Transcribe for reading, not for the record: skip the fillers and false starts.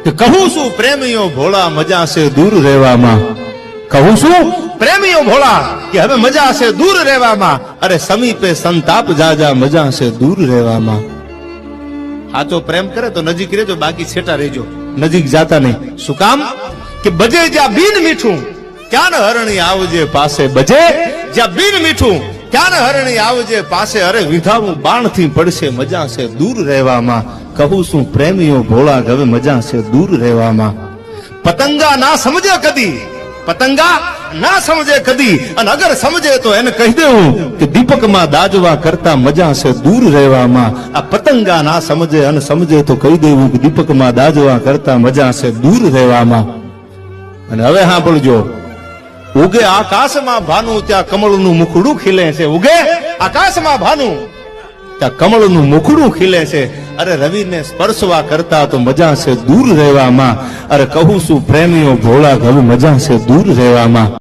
કે કહું છું પ્રેમીઓ ભોળા મજા છે દૂર રહેવામાં, કહું છું પ્રેમીઓ ભોળા કે હવે મજા છે દૂર રહેવામાં, અરે સમીપે સંતાપ જાજા મજા છે દૂર રહેવામાં. સાચો પ્રેમ કરે તો નજીક રહેજો, બાકી છેટા રહેજો, નજીક જાતા નહીં. શું કામ? કે બજે જ્યાં બીન મીઠું ક્યાં ને હરણી આવજે પાસે, બજે જ્યાં બીન મીઠું ક્યાં ને હરણી આવજે પાસે, અરે વિધાવું બાણ થી પડશે મજા છે દૂર રહેવામાં. કહું છું પ્રેમીઓ ભોળા હવે મજા છે દૂર રહેવામાં. પતંગા ના સમજે કદી, પતંગા ના સમજે કદી, અને અગર સમજે તો એને કહી દેવું કે દીપકમાં દાજવા કરતા મજા છે દૂર રહેવામાં. આ પતંગા ના સમજે અને સમજે તો કહી દેવું કે દીપકમાં દાજવા કરતા મજા છે દૂર રહેવામાં. અને હવે સાંભળજો, ઉગે આકાશમાં ભાનું ત્યાં કમળનું મુખડું ખીલે છે, ઉગે આકાશમાં ભાનું ત્યાં કમળનું મુખડું ખીલે છે, અરે રવિને સ્પર્શવા કરતા તો મજા છે દૂર રહેવામાં. અરે કહું છું પ્રેમીઓ ભોળા હવે મજા છે દૂર રહેવામાં.